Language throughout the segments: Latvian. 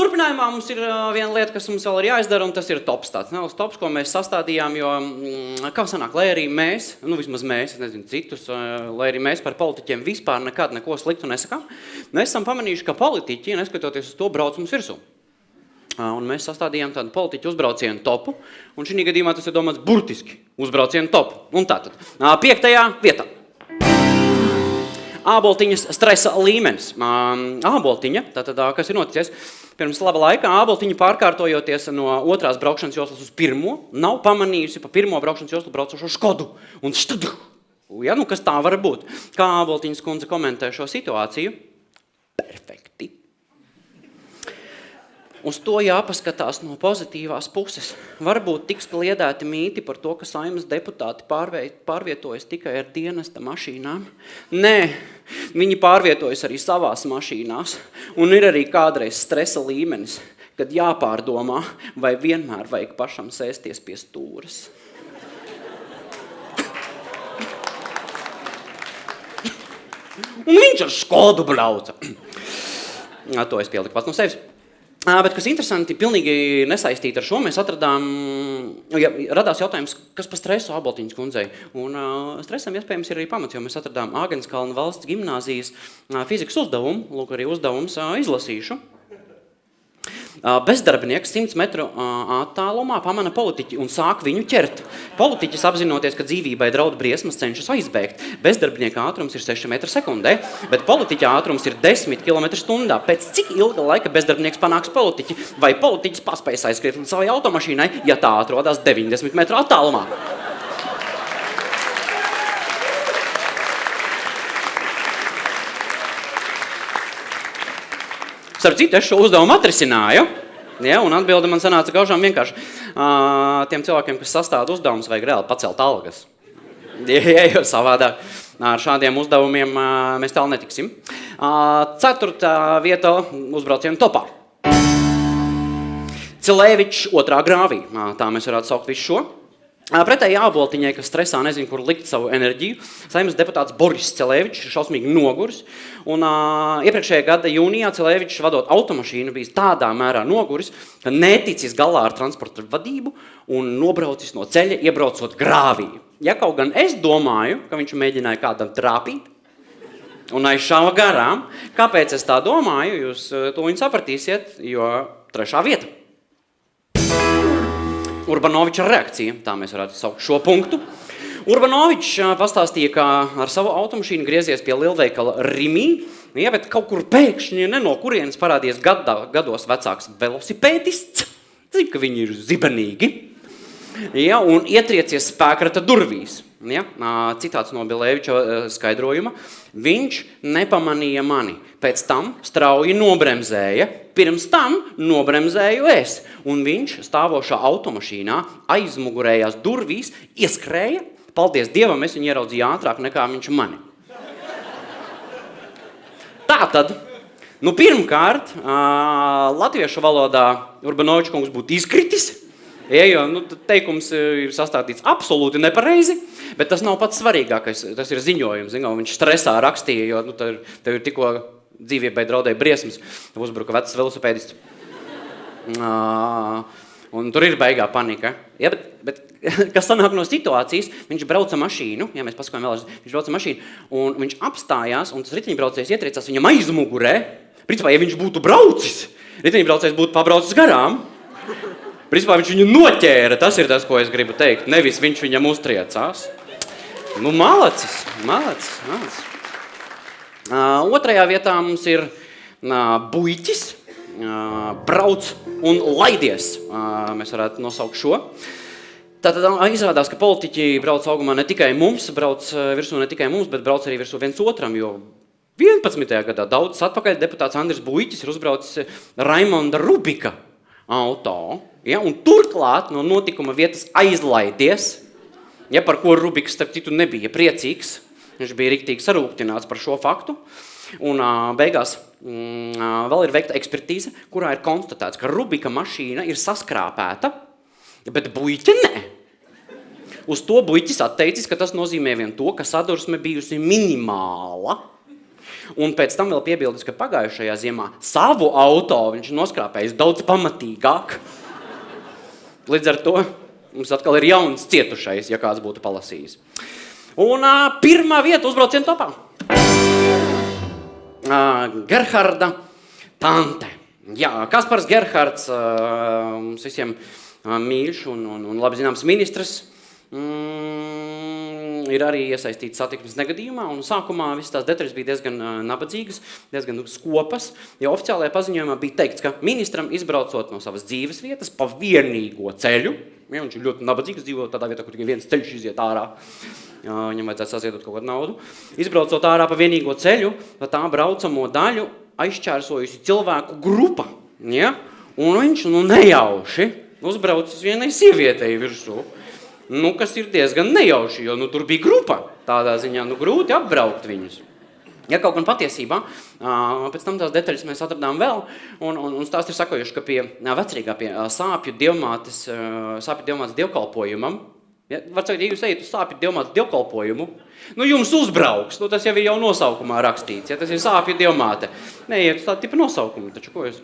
Turpinājumā mums ir viena lieta, kas mums vēl ir jāizdara, un tas ir tops tāds. Neliels tops, ko mēs sastādījām, jo, kā sanāk, lai arī mēs, vismaz mēs, es nezinu citus, lai arī mēs par politiķiem vispār nekad neko sliktu nesakām, mēs esam pamanījuši, ka politiķi, neskatoties uz to, brauc mums virsū. Un mēs sastādījām tādu politiķu uzbraucienu topu, un šī gadījumā tas ir domāts burtiski uzbraucienu topu. Un tātad, 5. vietā. Āboltiņas stresa līmenis. Āboltiņa, tātad, kas ir noticies, pirms laba laika āboltiņa pārkārtojoties no otrās braukšanas joslas uz pirmo, nav pamanījusi pa pirmo braukšanas joslu braucošo Škodu. Un ja, kas tā var būt? Kā Āboltiņas kundze komentē šo situāciju? Perfekti. Uz to jāpaskatās no pozitīvās puses. Varbūt tiks kliedēti mīti par to, ka Saeimas deputāti pārvietojas tikai ar dienesta mašīnām. Nē, viņi pārvietojas arī savās mašīnās. Un ir arī kādreiz stresa līmenis, kad jāpārdomā, vai vienmēr vajag pašam sēsties pie stūras. Un viņš ar Škodu brauca. To es pieliku pats no sevis. Bet, kas interesanti, pilnīgi nesaistīti ar šo, mēs atradām, radās jautājums, kas pa stresu Āboltiņas kundzei. Un stresam iespējams ir arī pamats, jo mēs atradām Āgenskalna valsts gimnāzijas fizikas uzdevumu, lūk arī uzdevums izlasīšu. Bezdarbnieks 100 metru attālumā pamana politiķi un sāk viņu ķert. Politiķis apzinoties, ka dzīvībai draud briesmas, cenšas aizbēgt. Bezdarbnieka ātrums ir 6 metri sekundē, bet politiķa ātrums ir 10 km/h. Pēc cik ilga laika bezdarbnieks panāks politiķi? Vai politiķis paspējas aizskriet līdz savai automašīnai, ja tā atrodas 90 metru attālumā? Starp citu, es šo uzdevumu atrisināju, ja, un atbilde man sanāca gaužām vienkārši. Tiem cilvēkiem, kas sastāda uzdevumus, vajag reāli pacelt algas. Ja, jo savādāk ar šādiem uzdevumiem mēs tālu netiksim. 4. vieta uzbraucienu topā. Cilēvičs 2. grāvī. Tā mēs varētu saukt visu šo. Pretēji Āboltiņai, kas stresā nezinu, kur likt savu enerģiju, Saeimas deputāts Boris Cilēvičs ir šausmīgi noguris. Un iepriekšējā gada jūnijā Cilēvičs vadot automašīnu bijis tādā mērā noguris, ka neticis galā ar transporta vadību un nobraucis no ceļa, iebraucot grāvī. Ja kaut gan es domāju, ka viņš mēģināja kādam trāpīt un aizšāva garām, kāpēc es tā domāju, jūs to viņu sapratīsiet, jo 3. vieta. Urbanoviča reakcija, tā mēs varētu saukt šo punktu. Urbanovičs pastāstīja, ka ar savu automašīnu griezies pie lielveikala Rimī, ja, bet kaut kur pēkšņi no kurienes parādījies gados vecāks velosipēdists, zinu, ka viņi ir zibenīgi, ja, un ietriecies spēkrata durvīs. Ja, citāts no Bilēviča skaidrojuma. Viņš nepamanīja mani, pēc tam strauji nobremzēja, pirms tam nobremzēju es, un viņš stāvošā automašīnā aizmugurējās durvīs ieskrēja. Paldies Dievam, es viņu ieraudzīju ātrāk nekā viņš mani. Tātad, pirmkārt, latviešu valodā Urbanoviča kungs būtu izkritis, ja, jo teikums ir sastādīts absolūti nepareizi, bet tas nav pats svarīgākais, tas ir ziņojums, viņš stresā rakstīja, jo tev ir tikko dzīvībai draudēja briesmas, uzbruka vecs velosipēdists. Un tur ir beigā panika. Ja, bet kas sanāk no situācijas, viņš brauca mašīnu, ja mēs pasakojam vēlreiz, viņš brauca mašīnu, un viņš apstājās, un tas riteņbraucējs ietriecās viņam aizmugurē. Principā, ja viņš būtu braucis, riteņbraucējs būtu pabraucis garām. Principā, viņš viņu noķēra, tas ir tas, ko es gribu teikt, nevis viņš viņam uztriecās. Malacis. 2. vietā mums ir buļķis, brauc un laidies, mēs varētu nosaukt šo. Tātad izrādās, ka politiķi brauc augumā ne tikai mums, brauc virsū ne tikai mums, bet brauc arī virsū viens otram, jo 11. gadā daudz atpakaļ deputāts Andris Buļķis ir uzbraucis Raimonda Rubika auto, ja, un turklāt no notikuma vietas aizlaidies, ja, par ko Rubiks, starp citu, nebija priecīgs. Viņš bija riktīgi sarūktināts par šo faktu. Un beigās vēl ir veikta ekspertīze, kurā ir konstatēts, ka Rubika mašīna ir saskrāpēta, bet Buļķa ne. Uz to Buļķis atteicis, ka tas nozīmē vien to, ka sadursme bijusi minimāla. Un pēc tam vēl piebildis, ka pagājušajā ziemā savu auto viņš noskrāpējis daudz pamatīgāk. Līdz ar to mums atkal ir jauns cietušais, ja kāds būtu palasījis. Un pirmā vieta uzbrauciena topā. Gerharda tante. Jā, Kaspars Gerhards, mums visiem mīļš un labi zināms ministrs, ir arī iesaistīts satiksmes negadījumā, un sākumā visas tās detaļas bija diezgan nabadzīgas, diezgan skopas, jo oficiālajā paziņojumā bija teikts, ka ministram izbraucot no savas dzīves vietas pa vienīgo ceļu, ja, viņš ir ļoti nabadzīgs, dzīvo tādā vietā, kur tikai viens ceļš iziet ārā, viņam vajadzētu saziedot kaut kādu naudu, izbraucot ārā pa vienīgo ceļu, pa tā braucamo daļu aizšķērsojusi cilvēku grupa, ja, un viņš nejauši uzbraucis vienai sievietei virsū. Kas ir diezgan nejauši, jo tur bija grupa, tādā ziņā grūti apbraukt viņus. Ja kaut gan patiesībā, pēc tam tās detaļas mēs atradām vēl, un stāsts ir sakojuši, ka pie vecrīgā, pie sāpju dievmātes dievkalpojumam, ja, var sakot, ja jūs ejat uz sāpju dievmātes dievkalpojumu, jums uzbrauks, tas jau ir jau nosaukumā rakstīts, ja tas ir sāpju dievmāte. Neiet uz tādu tipu nosaukumu, taču ko jūs?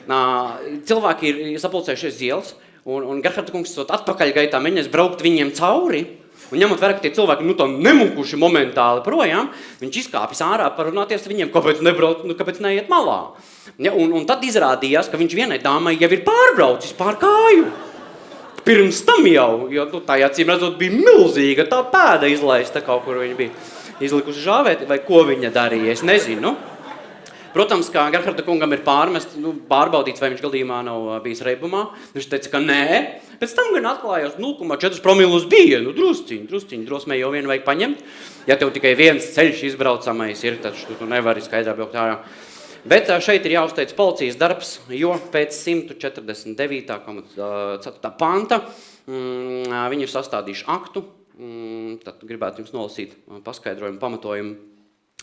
Cilvēki ir sapulcējušies ielas, un Gerharda kungs atpakaļgaitā mēģinās braukt viņiem cauri, un ņemot vērā, ka tie cilvēki tā nemukuši momentāli projām, viņš izkāpis ārā parunāties ar viņiem, kāpēc nebrauc, kāpēc neiet malā. Ja, un tad izrādījās, ka viņš vienai dāmai jau ir pārbraucis pār kāju. Pirms tam jau, jo tā acīm redzot bija milzīga, tā pēda izlaista kaut kur viņa bija izlikusi žāvēt, vai ko viņa darīja, es nezinu. Protams, kā Gerharda kungam ir pārbaudīts, vai viņš gadījumā nav bijis reibumā. Viņš teica, ka nē. Pēc tam gan atklājās 0,4 promilus bija. Drusciņi, drosmē jau vienu vajag paņemt. Ja tev tikai viens ceļš izbraucamais ir, tad tu nevari skaidrā braukt ārā. Bet šeit ir jāuzteic policijas darbs, jo pēc 149. panta viņi ir sastādījuši aktu. Tad gribētu jums nolasīt paskaidrojumu, pamatojumu,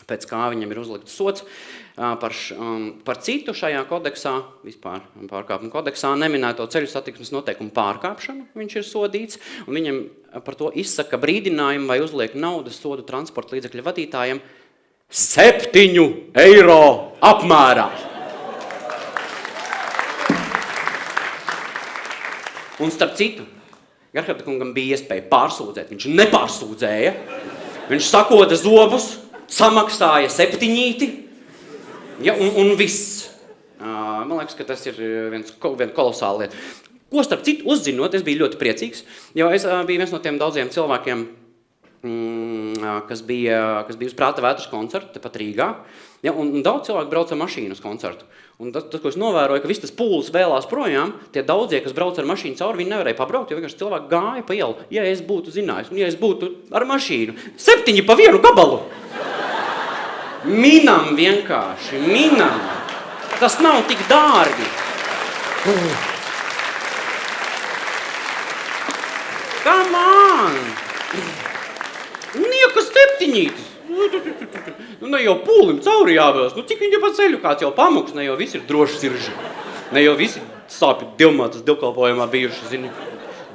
pēc kā viņam ir uzlikts sots. Par citu šajā kodeksā, vispār pārkāpuma kodeksā, neminēto ceļu satiksmes noteikumu pārkāpšanu viņš ir sodīts, un viņam par to izsaka brīdinājumu vai uzliek naudas sodu transporta līdzekļu vadītājiem 7 eiro apmērā. Un starp citu, Gerharda kungam bija iespēja pārsūdzēt, viņš nepārsūdzēja, viņš sakoda zobus, samaksāja 7, ja, un viss. Man liekas, ka tas ir viena kolosāla lieta. Ko starp citu uzzinot, es biju ļoti priecīgs, jo es biju viens no tiem daudziem cilvēkiem, kas bija uz Prāta vētras koncertu, tepat Rīgā, ja, un daudz cilvēku brauca ar mašīnu uz koncertu. Un tas, ko es novēroju, ka viss tas pūlis vēlās projām, tie daudzie, kas brauca ar mašīnu cauri, viņi nevarēja pabraukt, jo vienkārši cilvēki gāja pa ielu, ja es būtu zinājis, un ja es būtu ar mašīnu. 7 pa vienu gabalu! Minam vienkārši, minam. Tas nav tik dārgi. Come on! Nieka 7! Ne jau pūlim cauri jāvēlas. Cik viņi pa ceļu kāds jau pamuks, ne jau visi ir droši sirži. Ne jau visi sāpju dievmātes dievkalpojumā bijuši, zini.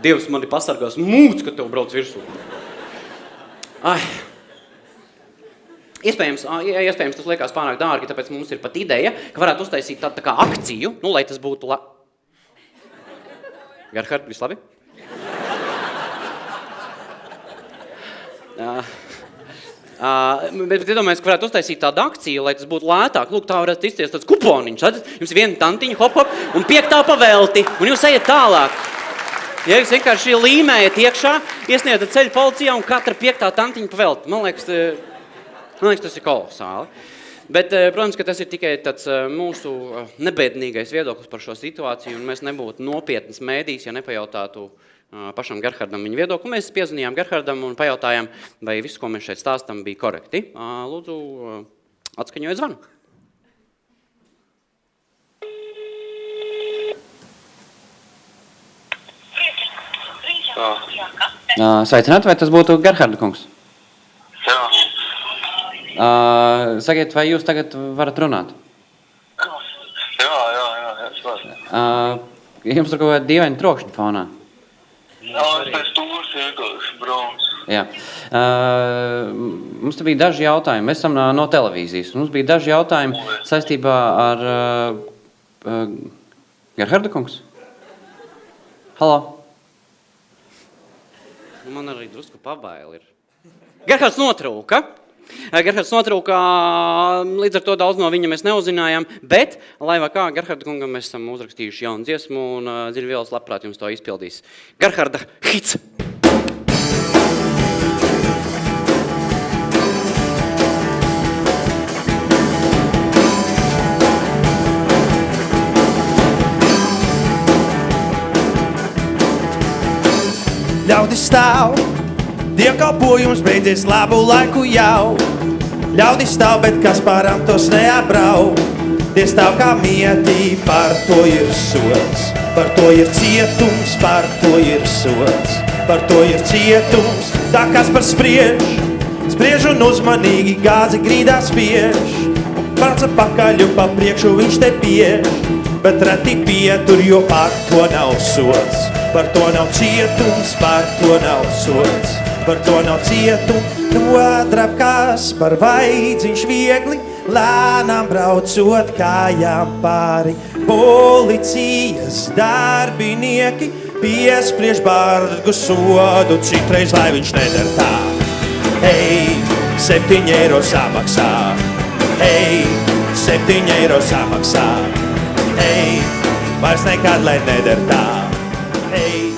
Dievs mani pasargās mūc, ka tev brauc virsū. Ai. Iespējams, tas liekas pārāk dārgi, tāpēc mums ir pat ideja, ka varētu uztaisīt tādu tā kā akciju, lai tas būtu Gerhard, viss labi? Bet iedomājies, ka varētu uztaisīt tādu akciju, lai tas būtu lētāk. Lūk, tā varētu izties tāds kuponiņš, jums ir viena tantiņa, hop, un 5 pavelti, un jūs ejat tālāk. Ja jūs vienkārši līmējat iekšā, iesniedzat ceļu policijā un katra 5 tantiņa pavelti. Man liekas, tas ir kolosāli. Bet, protams, ka tas ir tikai tāds mūsu nebēdnīgais viedoklis par šo situāciju, un mēs nebūtu nopietnas mēdīs, ja nepajautātu pašam Gerhardam viņa viedokli. Mēs piezvanījām Gerhardam un pajautājām, vai viss, ko mēs šeit stāstam, bija korekti. Lūdzu, atskaņojiet zvanu. Sveicināt, vai tas būtu Gerharda kungs? Jā. Sakiet, vai jūs tagad varat runāt? Jā, es varu. Jums tur kaut kāda dīvaina trokšņa fonā? Jā, es pēc tūras vienkārši braucu. Jā. Mums te bija daži jautājumi. Mēs esam no televīzijas. Mums bija daži jautājumi saistībā ar Gerharda kungs. Halo. Man arī drusku pabaili ir. Gerhards notrūka. Līdz ar to daudz no viņa mēs neuzinājām, bet, lai vai kā, Gerharda kungam mēs esam uzrakstījuši jaunu dziesmu un Dziļvielas labprāt jums to izpildīs. Gerharda hits! Ļaudis stāv, dievkalpojums beidzies labu laiku jau. Ļaudis stāv, bet kas pārām tos neabrau. Tie stāv kā mieti, par to ir sods. Par to ir cietums, par to ir sods. Par to ir cietums, tā kas par spriež un uzmanīgi gāzi grīdā spiež. Un pats pakaļ un pa priekšu viņš te piež. Bet reti pietur, jo par to nav sods. Par to nav cietums, par to nav sods. Par to nav cietums, nodrapkās par vaidziņš viegli, lēnām braucot kājām pāri. Policijas darbinieki piespriež bargu sodu, citreiz, lai viņš nedara tā. Ei, 7 eiro samaksā. Ei, 7 eiro samaksā. Ei, vairs nekad, lai nedara tā. Ei.